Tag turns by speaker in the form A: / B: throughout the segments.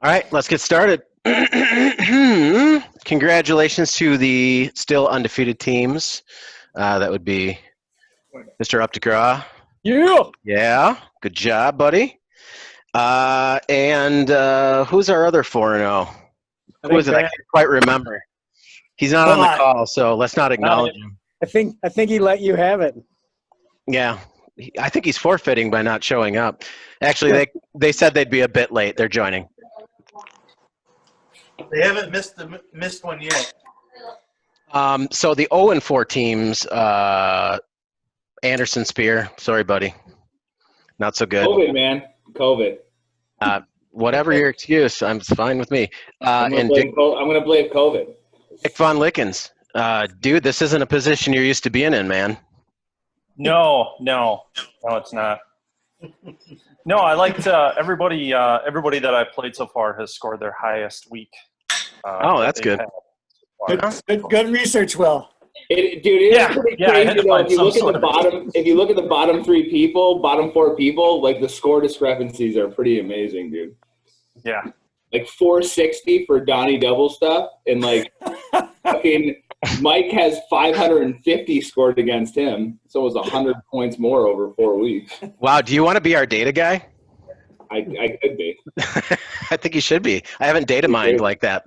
A: All right, let's get started. Congratulations to the still undefeated teams. That would be Mr. Updegraw.
B: Yeah.
A: Yeah, good job, buddy. And who's our other 4-0? Who is it? I can't quite remember. He's not on the call, so let's not acknowledge him.
B: I think he let you have it.
A: Yeah, I think he's forfeiting by not showing up. Actually, they said they'd be a bit late. They're joining.
C: They haven't missed one yet.
A: So the 0-4 teams, Anderson Spear, sorry, buddy. Not so good.
D: COVID, man. COVID.
A: Whatever your excuse, it's fine with me.
D: I'm going to blame COVID.
A: Dick Von Lickens. Dude, this isn't a position you're used to being in, man.
E: No, it's not. No, I liked everybody that I've played so far has scored their highest week.
A: That's good.
B: Good research, Will.
D: It is pretty crazy though. If you look at the bottom four people, like the score discrepancies are pretty amazing, dude.
E: Yeah.
D: Like 460 for Donnie double stuff, and like fucking Mike has 550 scored against him, so it was 100 points more over 4 weeks.
A: Wow, do you want to be our data guy?
D: I could be.
A: I think you should be. I haven't data mined like that.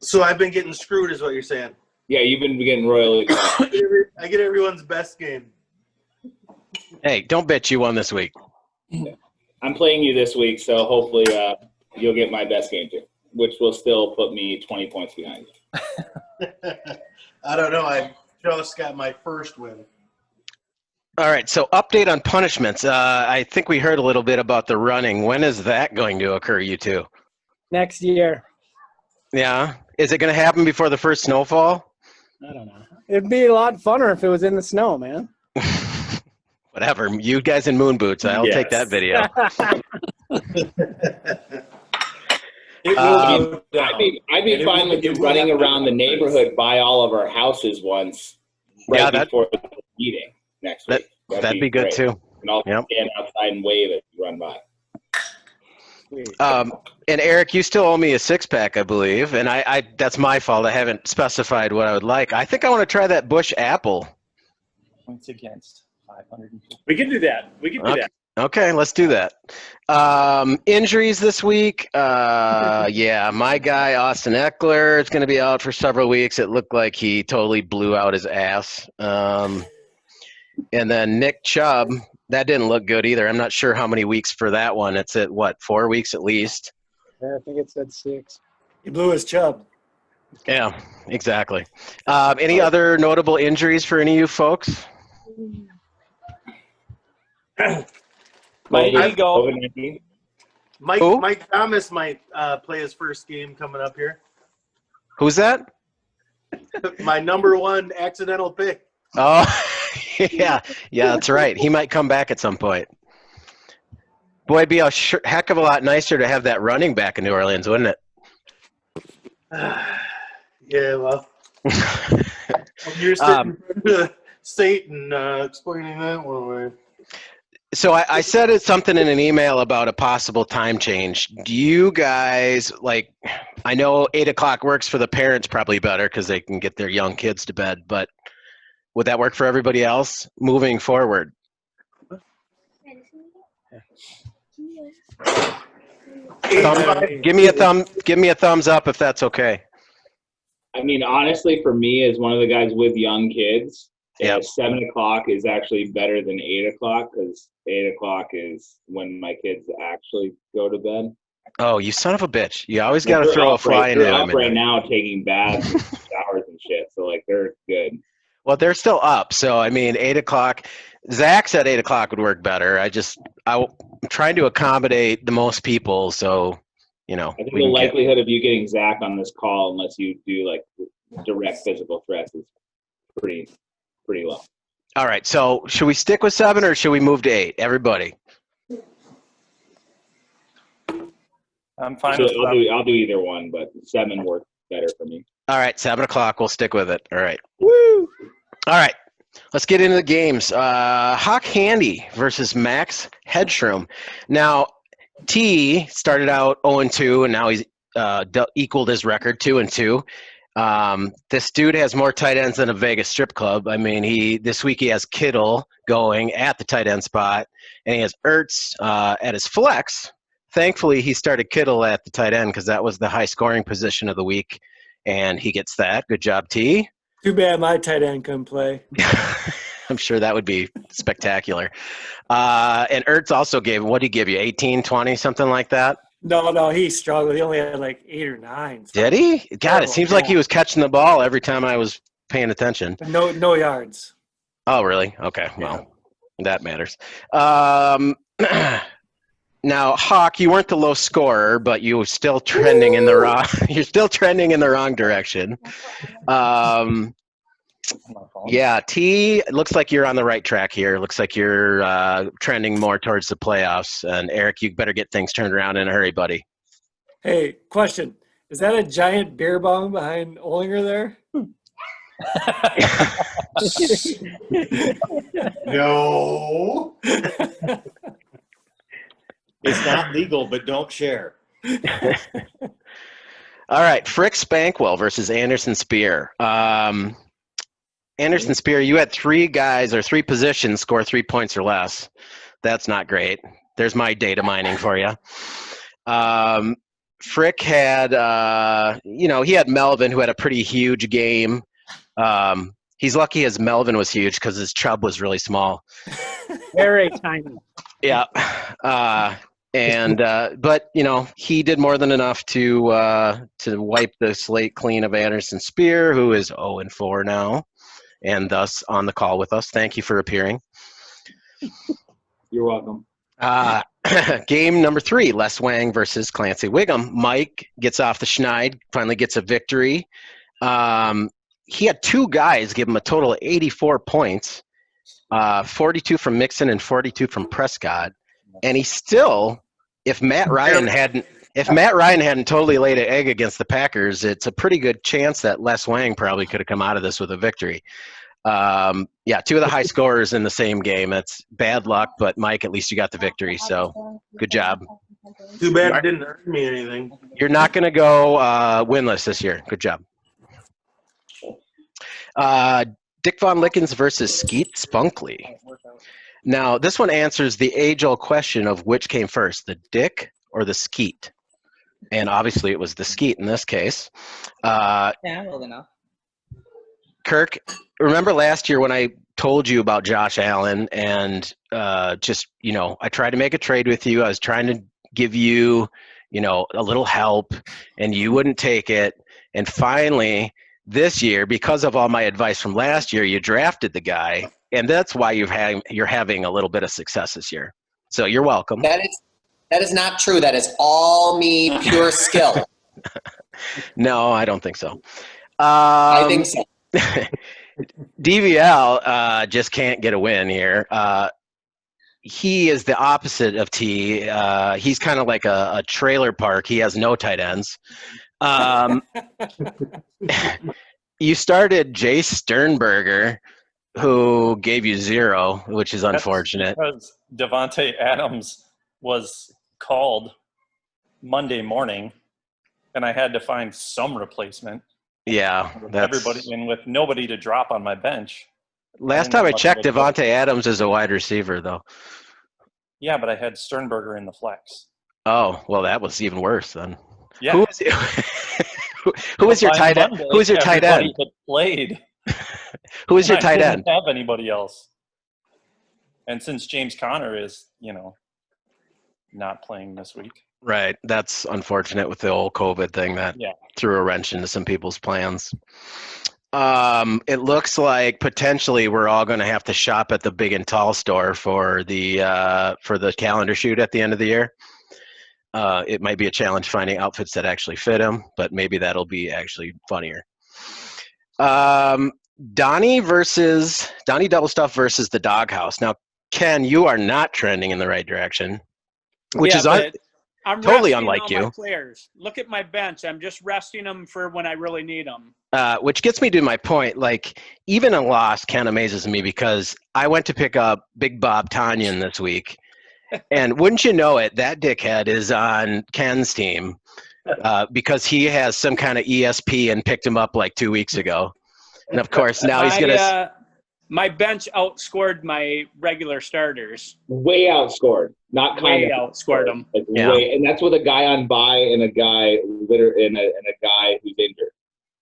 C: So I've been getting screwed, is what you're saying.
D: Yeah, you've been getting royally.
C: I get everyone's best game.
A: Hey, don't bitch. You won this week.
D: I'm playing you this week, so hopefully you'll get my best game too, which will still put me 20 points behind you.
C: I don't know. I just got my first win.
A: All right, so update on punishments. I think we heard a little bit about the running. When is that going to occur, you two?
B: Next year.
A: Yeah? Is it going to happen before the first snowfall?
B: I don't know. It'd be a lot funner if it was in the snow, man.
A: Whatever. You guys in moon boots. I'll take that video.
D: I'd be fine with you running around the neighborhood by all of our houses once before the meeting next week.
A: That'd be good too.
D: And I'll stand outside and wave as you run by.
A: And Eric, you still owe me a 6-pack, I believe, and I that's my fault. I haven't specified what I would like. I think I want to try that Bush Apple.
E: Points against 550.
F: We can do that.
A: Okay, let's do that. Injuries this week. Yeah, my guy Austin Eckler is going to be out for several weeks. It looked like he totally blew out his ass. And then Nick Chubb, that didn't look good either. I'm not sure how many weeks for that one. It's at, 4 weeks at least?
B: Yeah, I think it's at 6. He blew his Chubb.
A: Yeah, exactly. Any other notable injuries for any of you folks?
C: Mike Thomas might play his first game coming up here.
A: Who's that?
C: My number one accidental pick.
A: Oh, yeah, that's right. He might come back at some point. Boy, it'd be a heck of a lot nicer to have that running back in New Orleans, wouldn't it?
C: Yeah, well, you're sitting Satan explaining that one way.
A: So I said something in an email about a possible time change. Do you guys, I know 8 o'clock works for the parents probably better because they can get their young kids to bed, but would that work for everybody else moving forward? Give me a thumbs up if that's okay.
D: I mean, honestly, for me, as one of the guys with young kids, 7 o'clock is actually better than 8 o'clock because 8 o'clock is when my kids actually go to bed.
A: Oh, you son of a bitch. You always got to throw a fly in there.
D: They're up right now taking baths and showers and shit, so, they're good.
A: Well, they're still up, so, 8 o'clock. Zach said 8 o'clock would work better. I'm trying to accommodate the most people, so,
D: I think the likelihood of you getting Zach on this call, unless you do, direct physical threats, is pretty low.
A: All right, so should we stick with 7 or should we move to 8? Everybody.
E: I'm fine.
D: I'll do either one, but 7 works better for me.
A: All right, 7 o'clock. We'll stick with it. All right.
B: Woo!
A: All right. Let's get into the games. Hawk Handy versus Max Hedstrom. Now, T started out 0-2, and now he's equaled his record 2-2. This dude has more tight ends than a Vegas strip club. I mean, this week he has Kittle going at the tight end spot, and he has Ertz at his flex. Thankfully, he started Kittle at the tight end because that was the high scoring position of the week, and he gets that. Good job, T.
B: Too bad my tight end couldn't play.
A: I'm sure that would be spectacular. And Ertz also what did he give you, 18, 20, something like that?
B: No, he struggled. He only had like 8 or 9.
A: Did he? God, it seems like he was catching the ball every time I was paying attention.
B: No yards.
A: Oh, really? Okay, well, that matters. Now, Hawk, you weren't the low scorer, but you were still trending in the wrong. You're still trending in the wrong direction. Yeah, T, it looks like you're on the right track here. It looks like you're trending more towards the playoffs. And Eric, you better get things turned around in a hurry, buddy.
B: Hey, question. Is that a giant beer bong behind Olinger there?
C: No.
F: It's not legal, but don't share.
A: All right, Frick Spankwell versus Anderson Spear. Anderson Spear, you had 3 guys or 3 positions score 3 points or less. That's not great. There's my data mining for you. Frick had, he had Melvin, who had a pretty huge game. He's lucky his Melvin was huge because his Chubb was really small.
B: Very tiny.
A: Yeah. But he did more than enough to wipe the slate clean of Anderson Spear, who is 0-4 now, and thus on the call with us. Thank you for appearing.
D: You're welcome.
A: Game number 3, Les Wang versus Clancy Wiggum. Mike gets off the schneid, finally gets a victory. He had 2 guys give him a total of 84 points, 42 from Mixon and 42 from Prescott, and he still, if Matt Ryan hadn't totally laid an egg against the Packers, it's a pretty good chance that Les Wang probably could have come out of this with a victory. 2 of the high scorers in the same game. That's bad luck, but Mike, at least you got the victory, so good job.
C: Too bad it didn't hurt me anything.
A: You're not going to go winless this year. Good job. Dick Von Lickens versus Skeet Spunkley. Now, this one answers the age-old question of which came first, the Dick or the Skeet. And obviously it was the Skeet in this case.
G: Old enough.
A: Kirk, remember last year when I told you about Josh Allen and I tried to make a trade with you. I was trying to give you, a little help, and you wouldn't take it. And finally, this year, because of all my advice from last year, you drafted the guy, and that's why you're having a little bit of success this year. So you're welcome.
G: That is not true. That is all me, pure skill.
A: No, I don't think so.
G: I think so.
A: DVL just can't get a win here. He is the opposite of T. He's kind of like a trailer park. He has no tight ends. You started Jay Sternberger, who gave you 0, which is unfortunate.
E: Because Devontae Adams was called Monday morning, and I had to find some replacement.
A: Yeah,
E: with nobody to drop on my bench.
A: Last time I checked, Devontae Adams is a wide receiver, though.
E: Yeah, but I had Sternberger in the flex.
A: Oh, well, that was even worse then.
E: Yeah.
A: Who was your tight end? Who was your tight end?
E: Had played.
A: Who was your tight end?
E: I didn't have anybody else. And since James Conner is, not playing this week.
A: Right. That's unfortunate with the old COVID thing that threw a wrench into some people's plans. It looks like potentially we're all going to have to shop at the Big and Tall store for the calendar shoot at the end of the year. It might be a challenge finding outfits that actually fit him, but maybe that'll be actually funnier. Donnie Double Stuff versus the Doghouse. Now, Ken, you are not trending in the right direction, which is
H: I'm
A: totally
H: resting
A: unlike
H: all
A: you.
H: My players. Look at my bench. I'm just resting them for when I really need them.
A: Which gets me to my point. Like, even a loss kind of amazes me because I went to pick up Big Bob Tanyan this week, And wouldn't you know it, that dickhead is on Ken's team because he has some kind of ESP and picked him up like 2 weeks ago. And of course, now he's going to.
H: My bench outscored my regular starters.
D: Way outscored, not kind
H: Way
D: of
H: outscored them.
D: Like
A: Yeah.
D: and that's with a guy on bye and a guy and a guy who's injured,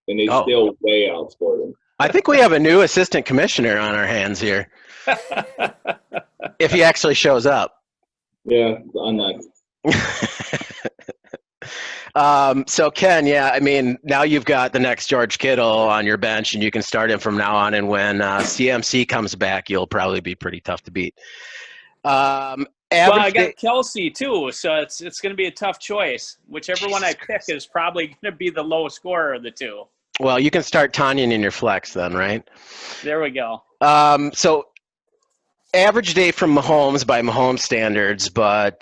D: and they still way outscored him.
A: I think we have a new assistant commissioner on our hands here. If he actually shows up.
D: Yeah, unlucky.
A: So Ken, yeah, I mean, now you've got the next George Kittle on your bench, and you can start him from now on. And when CMC comes back, you'll probably be pretty tough to beat.
H: Well, I got Kelsey too, so it's going to be a tough choice. Whichever one I pick is probably going to be the low scorer of the two.
A: Well, you can start Tanyan in your flex then, right?
H: There we go.
A: So average day from Mahomes by Mahomes standards, but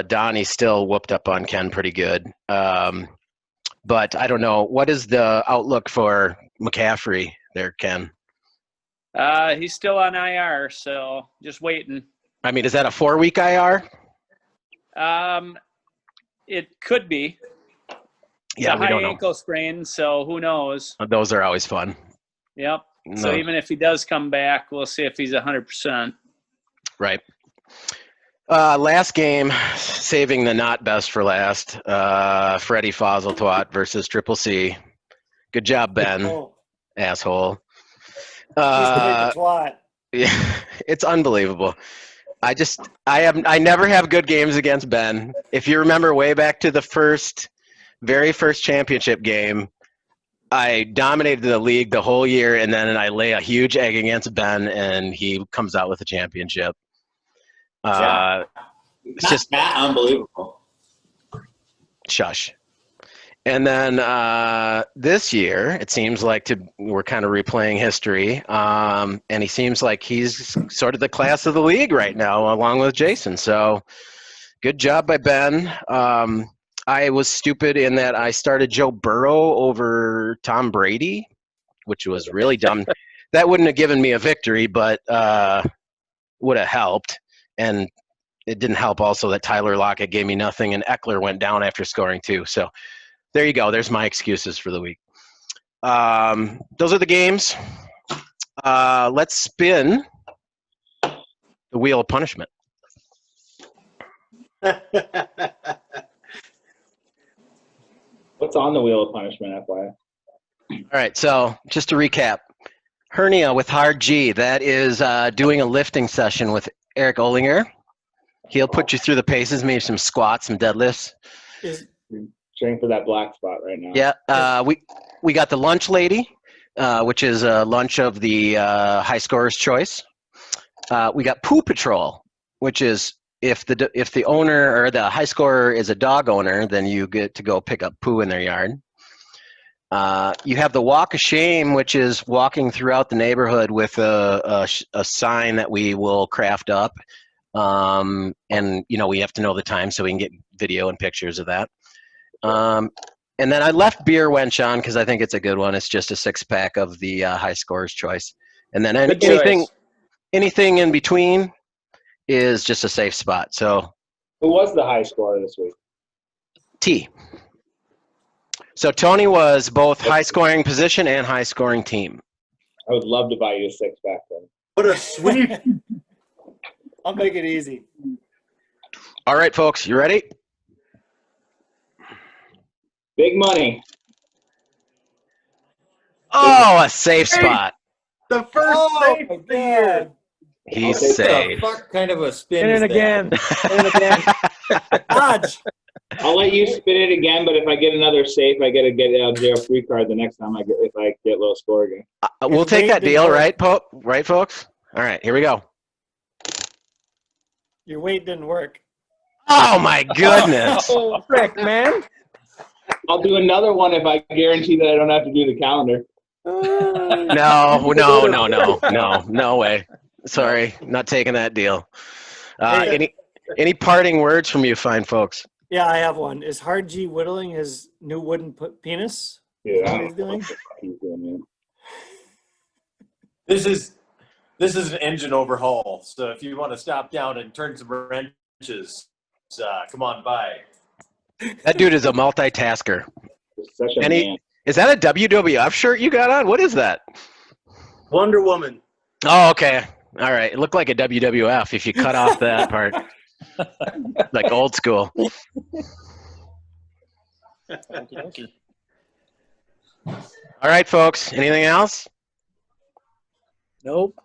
A: Donnie still whooped up on Ken pretty good. But I don't know. What is the outlook for McCaffrey there, Ken?
H: He's still on IR, so just waiting.
A: I mean, is that a 4-week IR?
H: It could be.
A: Yeah,
H: it's a high ankle sprain, so who knows?
A: Those are always fun.
H: Yep.
A: No.
H: So even if he does come back, we'll see if he's 100%.
A: Right. Last game, saving the not best for last. Freddie Fosseltwat versus Triple C. Good job, Ben. Asshole.
B: He's a twat.
A: Yeah, it's unbelievable. I never have good games against Ben. If you remember way back to the very first championship game, I dominated the league the whole year, and then I lay a huge egg against Ben, and he comes out with a championship. It's just
G: that unbelievable.
A: Shush. And then this year, it seems like we're kind of replaying history, and he seems like he's sort of the class of the league right now, along with Jason. So, good job by Ben. I was stupid in that I started Joe Burrow over Tom Brady, which was really dumb. That wouldn't have given me a victory, but would have helped. And it didn't help also that Tyler Lockett gave me nothing, and Eckler went down after scoring 2. So there you go. There's my excuses for the week. Those are the games. Let's spin the wheel of punishment.
D: What's on the wheel of punishment, FYI?
A: All right, so just to recap, hernia with hard G, that is doing a lifting session with Eric Olinger. He'll put you through the paces, maybe some squats, some deadlifts.
D: Training for that black spot right now.
A: Yeah, we got the lunch lady, which is a lunch of the high scorer's choice. We got poo patrol, which is if the owner or the high scorer is a dog owner, then you get to go pick up poo in their yard. You have the walk of shame, which is walking throughout the neighborhood with a sign that we will craft up. And, we have to know the time so we can get video and pictures of that. And then I left Beer Wench on because I think it's a good one. It's just a 6-pack of the high scorer's choice. And then anything in between is just a safe spot. So
D: who was the high scorer this week?
A: T. So Tony was both high-scoring position and high-scoring team.
D: I would love to buy you a 6-pack then.
C: What a sweep.
B: I'll make it easy.
A: All right, folks, you ready?
D: Big money.
A: Oh, a safe spot.
C: The first save of the year.
A: He's
F: What
A: safe.
F: the fuck kind of a spin
B: Spin
F: is
B: it again.
F: that?
B: Spin it again. Dodge.
D: I'll let you spin it again, but if I get another safe, I get a jail free card the next time if I get low score again.
A: We'll take that deal, right, right, folks? All right, here we go.
B: Your weight didn't work.
A: Oh, my goodness.
B: Oh, frick, man.
D: I'll do another one if I guarantee that I don't have to do the calendar.
A: No way. Sorry, not taking that deal. Any parting words from you fine folks?
B: Yeah, I have one. Is Hard G whittling his new wooden penis?
D: Yeah.
B: Is that what he's doing?
D: He's doing, man.
F: This is an engine overhaul. So if you want to stop down and turn some wrenches come on by.
A: That dude is a multitasker.
D: Such a
A: And
D: man.
A: is that a WWF shirt you got on? What is that?
C: Wonder Woman.
A: Oh, okay. All right. It looked like a WWF if you cut off that part. Like old school.
E: Okey-dokey.
A: All right, folks. Anything else?
B: Nope.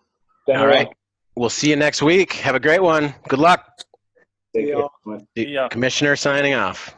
A: All right. We'll see you next week. Have a great one. Good luck.
D: Take
B: See
D: care.
B: y'all.
D: Bye.
E: Yeah.
A: Commissioner signing off.